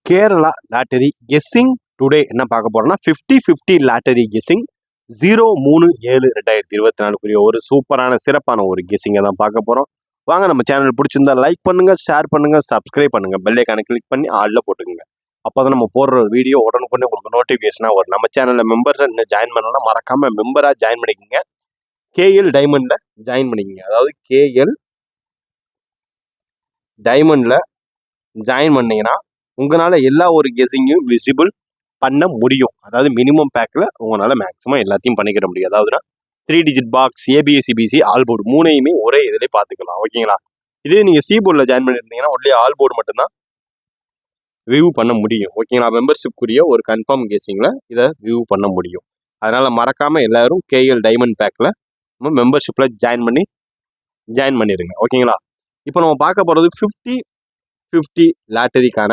Kerala lottery guessing today என்ன பார்க்க போறோம்னா 50-50 லாட்டரி கெஸ்ஸிங் 03/7/2024 ஒரு சூப்பரான சிறப்பான ஒரு கெஸ்ஸிங்கை தான் பார்க்க போறோம். வாங்க, நம்ம சேனல் பிடிச்சிருந்தா லைக் பண்ணுங்க, ஷேர் பண்ணுங்க, சப்ஸ்கிரைப் பண்ணுங்க, பெல் ஐக்கானை கிளிக் பண்ணி ஆல்ல போட்டுக்கோங்க. அப்போதான் நம்ம போடுற வீடியோ உடனுக்குடனே உங்களுக்கு நோட்டிஃபிகேஷனாக வரும். நம்ம சேனலில் மெம்பர்ஸ் இன்னும் ஜாயின் பண்ணலாம், மறக்காம மெம்பராக ஜாயின் பண்ணிக்கோங்க. கேஎல் டைமண்ட்ல ஜாயின் பண்ணிக்கோங்க. அதாவது கேஎல் டைமண்ட்ல ஜாயின் பண்ணீங்கன்னா உங்களால் எல்லா ஒரு கெஸிங்கும் விசிபிள் பண்ண முடியும். அதாவது மினிமம் பேக்கில் உங்களால் மேக்ஸிமம் எல்லாத்தையும் பண்ணிக்கிற முடியும். அதாவதுனா 3 டிஜிட் பாக்ஸ், ஏபிஎஸ்சிபிசி, ஆல் போர்டு மூணையுமே ஒரே இதிலே பார்த்துக்கலாம். ஓகேங்களா? இதே நீங்கள் சி போர்டில் ஜாயின் பண்ணியிருந்தீங்கன்னா ஒன்லி ஆல் போர்டு மட்டும்தான் வியூ பண்ண முடியும். ஓகேங்களா? மெம்பர்ஷிப்குரிய ஒரு கன்ஃபார்ம் கெஸிங்கில் இதை வியூ பண்ண முடியும். அதனால் மறக்காமல் எல்லாரும் கேஎல் டைமண்ட் பேக்கில் மெம்பர்ஷிப்பில் ஜாயின் பண்ணிடுங்க. ஓகேங்களா? இப்போ நம்ம பார்க்க போகிறது 50-50 லாட்டரிக்கான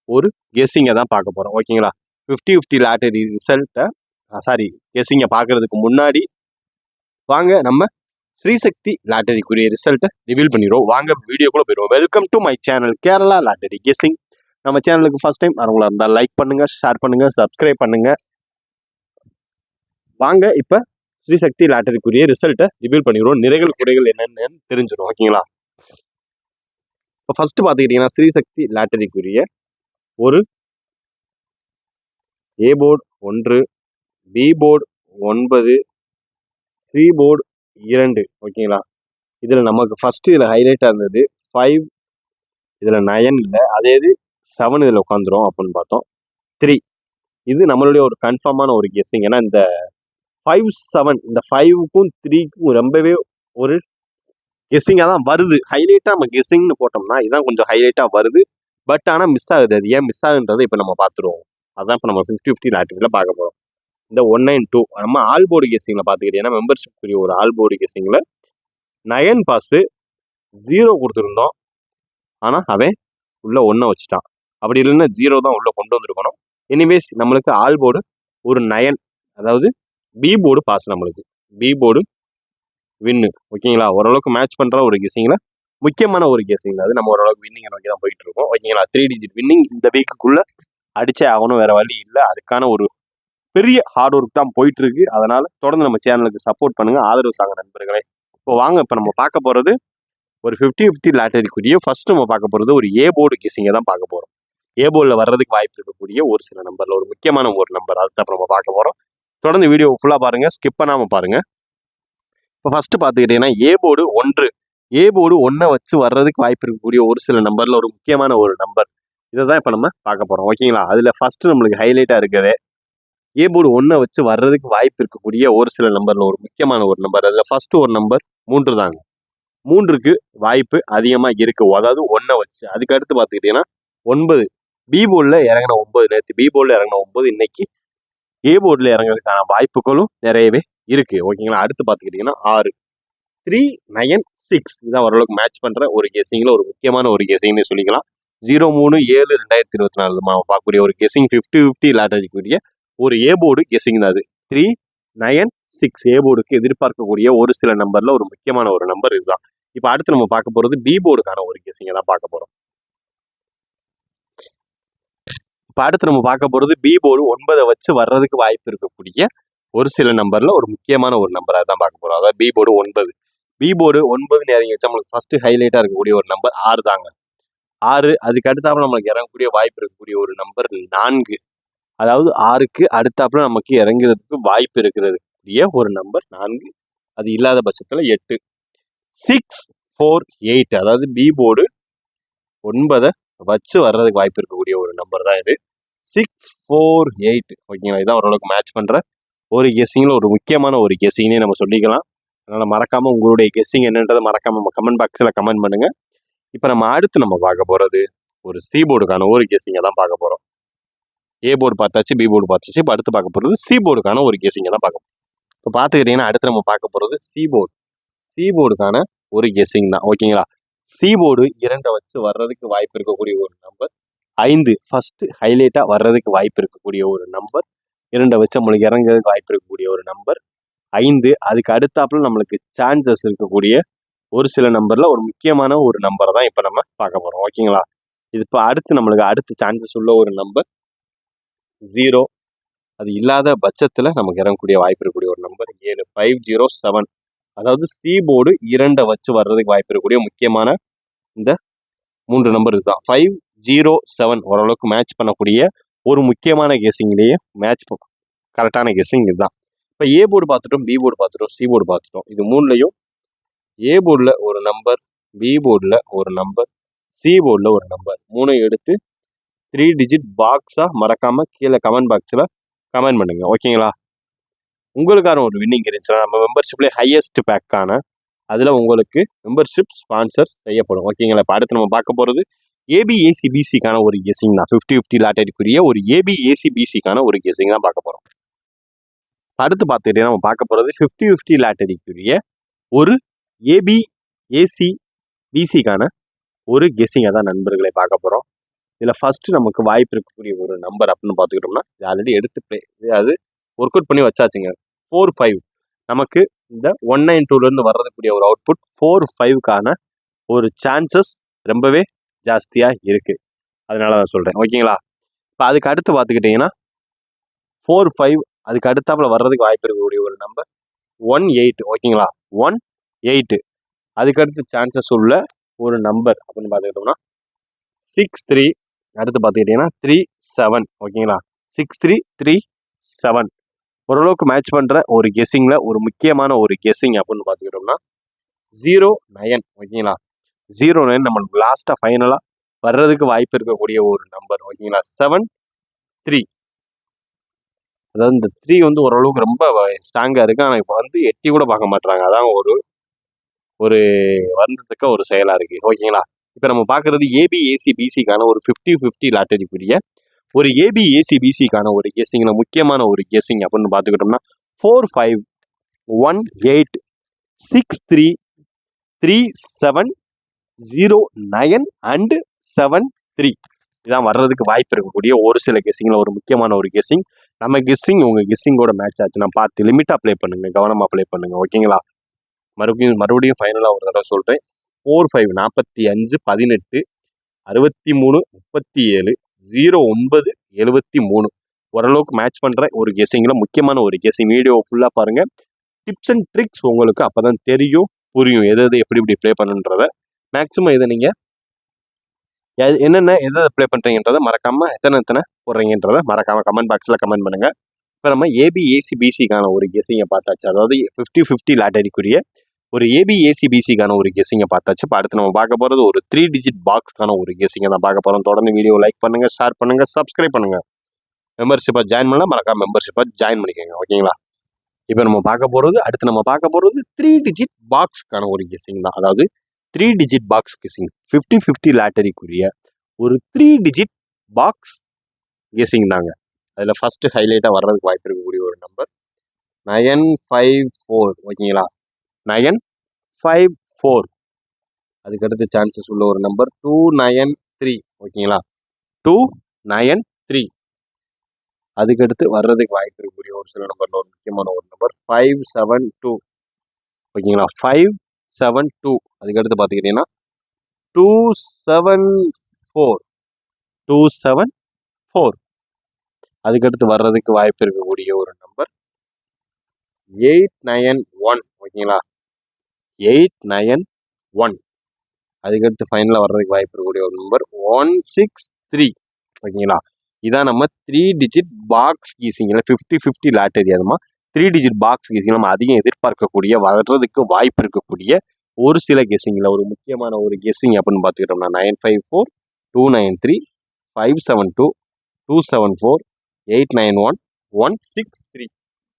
ஒரு கெஸ்ஸிங்கை தான் பார்க்க போகிறோம். ஓகேங்களா? 50-50 லாட்டரி ரிசல்ட்டை கெஸ்ஸிங்கை பார்க்கறதுக்கு முன்னாடி வாங்க நம்ம ஸ்ரீசக்தி லாட்டரிக்குரிய ரிசல்ட்டை ரிவீல் பண்ணிடுவோம். வாங்க வீடியோக்குள்ள போயிடுவோம். Welcome to my channel Kerala lottery guessing. நம்ம சேனலுக்கு ஃபர்ஸ்ட் டைம் வரவங்களா இருந்தால் லைக் பண்ணுங்க, ஷேர் பண்ணுங்க, சப்ஸ்கிரைப் பண்ணுங்க. வாங்க இப்போ ஸ்ரீசக்தி லாட்டரிக்குரிய ரிசல்ட்டை ரிவீல் பண்ணிடுவோம். நிறைகள் குறைகள் என்னென்னு தெரிஞ்சிடும். ஓகேங்களா? இப்போ ஃபர்ஸ்ட் பார்த்துக்கிட்டிங்கன்னா ஸ்ரீசக்தி லாட்டரிக்குரிய ஒரு A board 1, B board 9, C board 2. ஓகேங்களா? இதில் நமக்கு ஃபர்ஸ்ட் இதில் ஹைலைட்டாக இருந்தது 5, இதில் 9 இல்லை, அதே இது 7 இதில் உட்காந்துரும் அப்படின்னு பார்த்தோம். 3 இது நம்மளுடைய ஒரு கன்ஃபார்மான ஒரு கெஸ்ஸிங். ஏன்னா இந்த 5-7 இந்த 5க்கும் 3க்கும் ரொம்பவே ஒரு கெஸ்ஸிங்காக தான் வருது. ஹைலைட்டாக நம்ம கெஸ்ஸிங்னு போட்டோம்னா இதுதான் கொஞ்சம் ஹைலைட்டாக வருது. பட் ஆனால் மிஸ் ஆகுது. அது ஏன் மிஸ் ஆகுன்றதை இப்போ நம்ம பார்த்துருவோம். அதான் இப்போ நம்ம 50-50 லாட்டரியில் பார்க்க போகிறோம். இந்த 192 நம்ம ஆல் போர்டு கெஸ்ஸிங்கில் பார்த்துக்கிட்டீங்கன்னா மெம்பர்ஷிப்க்குரிய ஒரு ஆல் போர்டு கெஸ்ஸிங்கில் 9 பாஸு 0 கொடுத்துருந்தோம். ஆனால் அவன் உள்ள 1 வச்சுட்டான். அப்படி இல்லைன்னா 0 தான் உள்ள கொண்டு வந்திருக்கணும். எனிவேஸ் நம்மளுக்கு ஆல் போர்டு ஒரு 9, அதாவது பி போர்டு பாஸ், நம்மளுக்கு பி போர்டு வின்னு. ஓகேங்களா? ஓரளவுக்கு மேட்ச் பண்ணுற ஒரு கெஸ்ஸிங்கில் முக்கியமான ஒரு கெஸ்ஸிங். அது நம்ம ஓரளவுக்கு வின்னிங் நோக்கி தான் போயிட்டு இருக்கோம். ஓகேங்களா? 3 டிஜிட் வின்னிங் இந்த வீக்குக்குள்ளே அடிச்சே ஆகணும், வேற வழி இல்லை. அதுக்கான ஒரு பெரிய ஹார்ட் ஒர்க் தான் போயிட்டு இருக்கு. அதனால தொடர்ந்து நம்ம சேனலுக்கு சப்போர்ட் பண்ணுங்க, ஆதரவு சாங்க நண்பர்களே. இப்போ வாங்க, இப்போ நம்ம பார்க்க போறது ஒரு 50-50 லாட்டரிக்குரிய ஃபர்ஸ்ட் நம்ம பார்க்க போறது ஒரு ஏ போர்டு கெஸ்ஸிங்கை தான் பார்க்க போறோம். ஏ போர்டில் வர்றதுக்கு வாய்ப்பு இருக்கக்கூடிய ஒரு சில நம்பர்ல ஒரு முக்கியமான ஒரு நம்பர் அதுதான் நம்ம பார்க்க போறோம். தொடர்ந்து வீடியோ ஃபுல்லா பாருங்க, ஸ்கிப் பண்ணாம பாருங்க. இப்போ ஃபர்ஸ்ட் பார்த்துக்கிட்டீங்கன்னா ஏ போர்டு 1, ஏ போர்டு 1 வச்சு வர்றதுக்கு வாய்ப்பு இருக்கக்கூடிய ஒரு சில நம்பர்ல ஒரு முக்கியமான ஒரு நம்பர் இதை தான் இப்போ நம்ம பார்க்க போறோம். ஓகேங்களா? அதுல ஃபர்ஸ்ட் நம்மளுக்கு ஹைலைட்டா இருக்குது ஏ போர்டு 1 வச்சு வர்றதுக்கு வாய்ப்பு இருக்கக்கூடிய ஒரு சில நம்பர்ல ஒரு முக்கியமான ஒரு நம்பர். அதுல ஃபர்ஸ்ட் ஒரு நம்பர் 3 தாங்க. 3க்கு வாய்ப்பு அதிகமா இருக்கு, அதாவது 1 வச்சு. அதுக்கு அடுத்து பார்த்துக்கிட்டீங்கன்னா 9 பி போர்டில் இறங்கின 9, நேற்று பி போர்டில் இறங்கின 9 இன்னைக்கு ஏ போர்டில் இறங்குறதுக்கான வாய்ப்புகளும் நிறையவே இருக்கு. ஓகேங்களா? அடுத்து பார்த்துக்கிட்டீங்கன்னா 6, 3, 9, 6 இதான் ஓரளவுக்கு மேட்ச் பண்ற ஒரு கெஸிங்ல ஒரு முக்கியமான ஒரு கெஸிங்னு சொல்லிக்கலாம். 03/7/2024 நம்ம பார்க்கக்கூடிய ஒரு கெஸிங் 50-50 லாட்டரிக்குரிய ஒரு ஏ போர்டு கெஸிங் தான் அது. 3, 9, 6 ஏ போர்டுக்கு எதிர்பார்க்கக்கூடிய ஒரு சில நம்பர்ல ஒரு முக்கியமான ஒரு நம்பர் இதுதான். இப்போ அடுத்து நம்ம பார்க்க போறது பி போர்டுக்கான ஒரு கெஸிங்கை தான் பார்க்க போறோம். இப்போ அடுத்து நம்ம பார்க்க போறது பி போர்டு 9 வச்சு வர்றதுக்கு வாய்ப்பு இருக்கக்கூடிய ஒரு சில நம்பர்ல ஒரு முக்கியமான ஒரு நம்பராக தான் பார்க்க போறோம். அதாவது பி போர்டு 9. பி போர்டு 9 இறங்கி வச்சா நம்மளுக்கு ஃபர்ஸ்ட் ஹைலைட்டா இருக்கக்கூடிய ஒரு நம்பர் 6 தாங்க. 6 அதுக்கு அடுத்தாப்புல நம்மளுக்கு இறங்கக்கூடிய வாய்ப்பு இருக்கக்கூடிய ஒரு நம்பர் 4. அதாவது 6க்கு அடுத்தாப்புல நமக்கு இறங்குறதுக்கு வாய்ப்பு இருக்கிறது ஒரு நம்பர் 4. அது இல்லாத பட்சத்துல 8, 6, 4, 8 அதாவது பி போர்டு 9 வச்சு வர்றதுக்கு வாய்ப்பு இருக்கக்கூடிய ஒரு நம்பர் தான் இது. 6, 4, 8. ஓகேங்களா? இதான் ஓரளவுக்கு மேட்ச் பண்ற ஒரு கெஸ்ஸிங்ல ஒரு முக்கியமான ஒரு கெஸ்ஸிங்னே நம்ம சொல்லிக்கலாம். அதனால மறக்காம உங்களுடைய கெஸ்ஸிங் என்னன்றதை மறக்காம நம்ம கமெண்ட் பாக்ஸ்ல கமெண்ட் பண்ணுங்க. இப்போ நம்ம அடுத்து நம்ம பார்க்க போறது ஒரு சி போர்டுக்கான ஒரு கெஸ்ஸிங்கை தான் பார்க்க போறோம். ஏ போர்டு பார்த்தாச்சு, பி போர்டு பார்த்தாச்சு. இப்போ அடுத்து பார்க்க போகிறது சி போர்டுக்கான ஒரு கெஸ்ஸிங்கை தான் பார்க்க போறோம். இப்போ பார்த்துக்கிட்டீங்கன்னா அடுத்து நம்ம பார்க்க போகிறது சி போர்டு. சி போர்டுக்கான ஒரு கெஸ்ஸிங் தான். ஓகேங்களா? சி போர்டு 2 வச்சு வர்றதுக்கு வாய்ப்பு இருக்கக்கூடிய ஒரு நம்பர் 5. ஃபர்ஸ்ட் ஹைலைட்டா வர்றதுக்கு வாய்ப்பு இருக்கக்கூடிய ஒரு நம்பர் 2 வச்சு நம்மளுக்கு இறங்குறதுக்கு வாய்ப்பு இருக்கக்கூடிய ஒரு நம்பர் 5. அதுக்கு அடுத்தாப்புல நம்மளுக்கு சான்சஸ் இருக்கக்கூடிய ஒரு சில நம்பர்ல ஒரு முக்கியமான ஒரு நம்பரை தான் இப்போ நம்ம பார்க்க போறோம். ஓகேங்களா? இது இப்போ அடுத்து சான்சஸ் உள்ள ஒரு நம்பர் 0. அது இல்லாத பட்சத்தில் நமக்கு இறங்கக்கூடிய வாய்ப்பு இருக்கக்கூடிய ஒரு நம்பர் 7507. அதாவது சி போர்டு 2 வச்சு வர்றதுக்கு வாய்ப்பு இருக்கக்கூடிய முக்கியமான இந்த 3 நம்பர் இதுதான். 507 ஓரளவுக்கு மேட்ச் பண்ணக்கூடிய ஒரு முக்கியமான கெஸிங்லேயே கரெக்டான கெஸிங் இதுதான். இப்போ ஏ போர்டு பார்த்துட்டோம், பி போர்டு பார்த்துட்டோம், சி போர்டு பார்த்துட்டோம். இது மூணுலையும் ஏ போர்டில் ஒரு நம்பர், பி போர்டில் ஒரு நம்பர், சி போர்டில் ஒரு நம்பர், 3 எடுத்து 3 டிஜிட் பாக்ஸாக மறக்காமல் கீழே கமெண்ட் பாக்ஸில் கமெண்ட் பண்ணுங்க. ஓகேங்களா? உங்களுக்கான ஒரு வின்னிங் இருந்துச்சுன்னா நம்ம மெம்பர்ஷிப்லேயே ஹையஸ்ட் பேக்கான அதில் உங்களுக்கு மெம்பர்ஷிப் ஸ்பான்சர் செய்யப்படும். ஓகேங்களா? இப்போ அடுத்து நம்ம பார்க்க போகிறது ஏபிஏசிபிசிக்கான ஒரு கெஸிங் தான். 50-50 லாட்டரிக்குரிய ஒரு ஏபிஏசிபிசிக்கான ஒரு கெஸிங் தான் பார்க்க போகிறோம். அடுத்து பார்த்துக்கிட்டே நம்ம பார்க்க போகிறது 50-50 லாட்டரிக்குரிய ஒரு ஏபிஏசிபிசிக்கான ஒரு கெஸிங்கை தான் நண்பர்களை பார்க்க போகிறோம். இதில் ஃபர்ஸ்ட் நமக்கு வாய்ப்பு இருக்கக்கூடிய ஒரு நம்பர் அப்படின்னு பார்த்துக்கிட்டோம்னா இது ஆல்ரெடி எடுத்து அது ஒர்க் அவுட் பண்ணி வச்சாச்சுங்க. 4-5 நமக்கு இந்த 192லேருந்து வர்றதுக்கூடிய ஒரு அவுட்புட் 4-5க்கான ஒரு சான்சஸ் ரொம்பவே ஜாஸ்தியாக இருக்குது. அதனால தான் சொல்கிறேன். ஓகேங்களா? இப்போ அதுக்கு அடுத்து பார்த்துக்கிட்டிங்கன்னா 4-5 அதுக்கு அடுத்தாப்புல வர்றதுக்கு வாய்ப்பு இருக்கக்கூடிய ஒரு நம்பர் 18. ஓகேங்களா? 18 அதுக்கடுத்து சான்சஸ் உள்ள ஒரு நம்பர் அப்படின்னு பார்த்துக்கிட்டோம்னா 6-3. அடுத்து பார்த்துக்கிட்டிங்கன்னா 3-7. ஓகேங்களா? 6-3-3-7 ஓரளவுக்கு மேட்ச் பண்ணுற ஒரு கெஸிங்கில் ஒரு முக்கியமான ஒரு கெஸிங் அப்படின்னு பார்த்துக்கிட்டோம்னா 09. ஓகேங்களா? 09 நம்மளுக்கு லாஸ்ட்டாக ஃபைனலாக வர்றதுக்கு வாய்ப்பு இருக்கக்கூடிய ஒரு நம்பர். ஓகேங்களா? 7-3. அதாவது இந்த 3 வந்து ஓரளவுக்கு ரொம்ப ஸ்ட்ராங்காக இருக்குது. ஆனால் இப்போ வந்து எட்டி கூட பார்க்க மாட்டுறாங்க. அதான் ஒரு வருந்தத்தக்க ஒரு செயலாக இருக்குது. ஓகேங்களா? இப்போ நம்ம பார்க்குறது ஏபிஏசிபிசிக்கான ஒரு 50-50 லாட்டரிக்குரிய ஒரு ஏபிஏசிபிசிக்கான ஒரு கெஸிங்கில் முக்கியமான ஒரு கெஸிங் அப்படின்னு பார்த்துக்கிட்டோம்னா 4-5-1-8-6-3-3-7-09 and 7-3 இதான் வர்றதுக்கு வாய்ப்பு இருக்கக்கூடிய ஒரு சில கெஸிங்கில் ஒரு முக்கியமான ஒரு கெஸிங். நம்ம கெஸ்ஸிங் உங்கள் கெஸ்ஸிங்கோட மேட்ச் ஆச்சுன்னா பார்த்து லிமிட்டாக ப்ளே பண்ணுங்கள், கவனமாக ப்ளே பண்ணுங்கள். ஓகேங்களா? மறுபடியும் ஃபைனலாக ஒரு தடவை சொல்கிறேன். 4-5 45-18 63-37 09-73 ஓரளவுக்கு மேட்ச் பண்ணுற ஒரு கெஸிங்கில் முக்கியமான ஒரு கெஸிங். வீடியோ ஃபுல்லாக பாருங்கள். டிப்ஸ் அண்ட் ட்ரிக்ஸ் உங்களுக்கு அப்போ தான் தெரியும், புரியும் எது எப்படி ப்ளே பண்ணுன்றத. மேக்ஸிமம் இதை நீங்கள் எதை ப்ளே பண்ணுறீங்கன்றதை மறக்காமல் எத்தனை போடுறீங்கன்றதை மறக்காமல் கமெண்ட் பாக்ஸில் கமெண்ட் பண்ணுங்கள். இப்போ நம்ம ஏபிஏசிபிசிக்கான ஒரு கெஸிங்கை பார்த்தாச்சு. அதாவது 50-50 லாட்டரிக்குரிய ஒரு ஏபிஏசிபிசிக்கான ஒரு கெஸிங்கை பார்த்தாச்சு. இப்போ அடுத்து நம்ம பார்க்க போகிறது ஒரு 3 டிஜிட் பாக்ஸ்க்கான ஒரு கெஸிங்கை தான் பார்க்க போகிறோம். தொடர்ந்து வீடியோ லைக் பண்ணுங்கள், ஷேர் பண்ணுங்கள், சப்ஸ்கிரைப் பண்ணுங்கள். மெம்பர்ஷிப்பாக ஜாயின் பண்ணலாம், மறக்காம மெம்பர்ஷிப்பாக ஜாயின் பண்ணிக்கோங்க. ஓகேங்களா? இப்போ நம்ம பார்க்க போகிறது 3 டிஜிட் பாக்ஸ்க்கான ஒரு கெஸிங் தான். அதாவது 3 டிஜிட் பாக்ஸ் கெஸிங் 50-50 லாட்டரிக்குரிய ஒரு 3 டிஜிட் பாக்ஸ் கெஸிங் தாங்க. அதில் ஃபஸ்ட்டு ஹைலைட்டாக வர்றதுக்கு வாய்ப்பு இருக்கக்கூடிய ஒரு நம்பர் 954. ஓகேங்களா? 954 அதுக்கடுத்து சான்சஸ் உள்ள ஒரு நம்பர் 293. ஓகேங்களா? 293 அதுக்கடுத்து வர்றதுக்கு வாய்ப்பு இருக்கக்கூடிய ஒரு சில நம்பரில் ஒரு முக்கியமான ஒரு நம்பர் 572. ஓகேங்களா? 572 அதுக்கடுத்து பார்த்துக்கிட்டிங்கன்னா 274. 274 அதுக்கடுத்து வர்றதுக்கு வாய்ப்பு இருக்கக்கூடிய ஒரு நம்பர் 891. ஓகேங்களா? 891 அதுக்கடுத்து ஃபைனலாக வர்றதுக்கு வாய்ப்பு இருக்கக்கூடிய ஒரு நம்பர் 163. ஓகேங்களா? இதான் நம்ம 3 டிஜிட் பாக்ஸ் கீசிங்கில் 50-50 லாட்டரி. அதுமா 3 டிஜிட் பாக்ஸ் கீசிங்கில் நம்ம அதிகம் எதிர்பார்க்கக்கூடிய வர்றதுக்கு வாய்ப்பு இருக்கக்கூடிய ஒரு சில கெஸிங்கில் ஒரு முக்கியமான ஒரு கெஸிங் அப்படின்னு பார்த்துக்கிட்டோம்னா 954, 293, 572, 274, 891, 163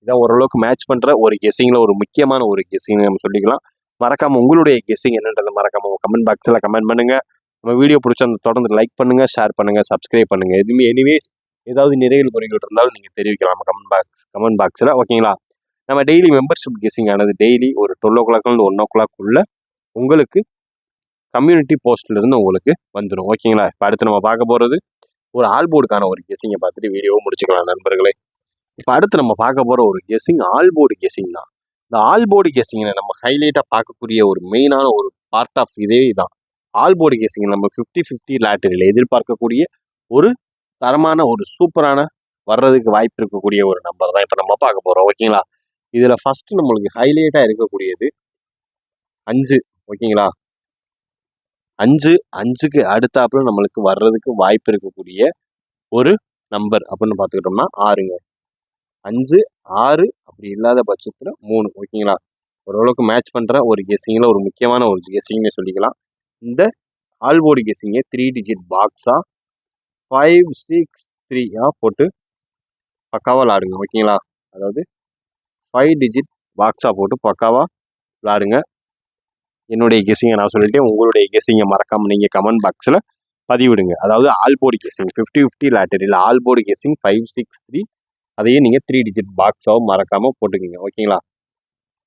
இதான் ஓரளவுக்கு மேட்ச் பண்ணுற ஒரு கெஸிங்கில் ஒரு முக்கியமான ஒரு கெஸிங் நம்ம சொல்லிக்கலாம். மறக்காமல் உங்களுடைய கெஸிங் என்னன்றதை மறக்காமல் கமெண்ட் பாக்ஸில் கமெண்ட் பண்ணுங்கள். நம்ம வீடியோ பிடிச்சா தொடர்ந்து லைக் பண்ணுங்கள், ஷேர் பண்ணுங்கள், சப்ஸ்கிரைப் பண்ணுங்கள். எனிவேஸ் ஏதாவது நிறைகள் குறைகள் இருந்தாலும் நீங்கள் தெரிவிக்கலாம் நம்ம கமெண்ட் பாக்ஸில். ஓகேங்களா? நம்ம டெய்லி மெம்பர்ஷிப் கெஸிங் ஆனது டெய்லி ஒரு 12 o'clock 1 o'clock உங்களுக்கு கம்யூனிட்டி போஸ்ட்லேருந்து உங்களுக்கு வந்துடும். ஓகேங்களா? இப்போ அடுத்து நம்ம பார்க்க போகிறது ஒரு ஆல்போர்டுக்கான ஒரு கெஸிங்கை பார்த்துட்டு வீடியோவும் முடிச்சுக்கலாம் நண்பர்களே. இப்போ அடுத்து நம்ம பார்க்க போகிற ஒரு கெஸிங் ஆல்போர்டு கெஸிங் தான். இந்த ஆல்போர்டு கெஸிங்கை நம்ம ஹைலைட்டாக பார்க்கக்கூடிய ஒரு மெயினான ஒரு பார்ட் ஆஃப் இதே தான். ஆல் போர்டு கேசிங் நம்ம 50-50 லாட்டரியில் எதிர்பார்க்கக்கூடிய ஒரு தரமான ஒரு சூப்பரான வர்றதுக்கு வாய்ப்பு இருக்கக்கூடிய ஒரு நம்பர் தான் இப்போ நம்ம பார்க்க போகிறோம். ஓகேங்களா? இதில் ஃபஸ்ட்டு நம்மளுக்கு ஹைலைட்டாக இருக்கக்கூடியது 5. ஓகேங்களா? 5க்கு அடுத்தாப்புல நம்மளுக்கு வர்றதுக்கு வாய்ப்பு இருக்கக்கூடிய ஒரு நம்பர் அப்படின்னு பார்த்துக்கிட்டோம்னா 6ங்க. 5, 6 அப்படி இல்லாத பட்சத்தில் 3. ஓகேங்களா? ஓரளவுக்கு மேட்ச் பண்ணுற ஒரு கெஸ்ஸிங்கில் ஒரு முக்கியமான ஒரு கெஸ்ஸிங்னே சொல்லிக்கலாம். இந்த ஆல் போர்டு கெஸ்ஸிங்கை 3 டிஜிட் பாக்ஸாக 5, 6, 3 போட்டு பக்காவாக விளாடுங்க. ஓகேங்களா? அதாவது 5 டிஜிட் பாக்ஸாக போட்டு பக்காவாக விளாடுங்க. என்னுடைய கெஸ்ஸிங்கை நான் சொல்லிட்டேன். உங்களுடைய கெஸ்ஸிங்கை மறக்காமல் நீங்கள் கமெண்ட் பாக்ஸில் பதிவிடுங்க. அதாவது ஆல் போர்டு கெஸ்ஸிங் 50-50 லாட்டரியில் ஆல் போர்டு கெஸ்ஸிங் 5, 6, 3 அதையே நீங்கள் 3 டிஜிட் பாக்ஸாகவும் மறக்காமல் போட்டுக்கிங்க. ஓகேங்களா?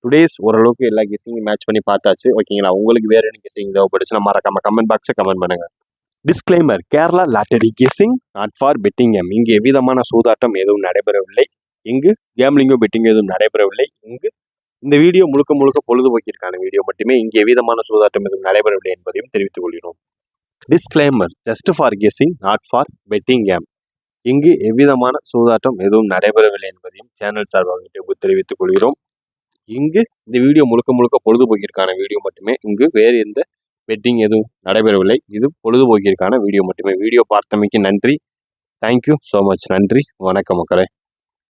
டுடேஸ் ஓரளவுக்கு எல்லா கெஸ்ஸிங்கும் மேட்ச் பண்ணி பார்த்தாச்சு. ஓகேங்களா? உங்களுக்கு வேறு என்ன கெஸ்ஸிங் தேவைப்படுச்சுன்னா மறக்காமல் கமெண்ட் பாக்ஸை கமெண்ட் பண்ணுங்கள். Disclaimer: Kerala lottery guessing not for betting game. இங்கு எவ்விதமான சூதாட்டம் எதுவும் நடைபெறவில்லை. இங்கு கேம்லிங்கோ பெட்டிங் எதுவும் நடைபெறவில்லை. இங்கு இந்த வீடியோ முழுக்க முழுக்க பொழுதுபோக்கிற்கான வீடியோ மட்டுமே. இங்கு எவ்விதமான சூதாட்டம் எதுவும் நடைபெறவில்லை என்பதையும் தெரிவித்துக் கொள்கிறோம். Disclaimer: just for guessing not for betting game. இங்கு எவ்விதமான சூதாட்டம் எதுவும் நடைபெறவில்லை என்பதையும் சேனல் சார்பாக தெரிவித்துக் கொள்கிறோம். இங்கு இந்த வீடியோ முழுக்க முழுக்க பொழுதுபோக்கிற்கான வீடியோ மட்டுமே. இங்கு வேறு எந்த பெட்டிங் எதுவும் நடைபெறவில்லை. இது பொழுதுபோக்கிற்கான வீடியோ மட்டுமே. வீடியோ பார்த்தமைக்கு நன்றி. Thank you so much. நன்றி, வணக்கம் மக்களே.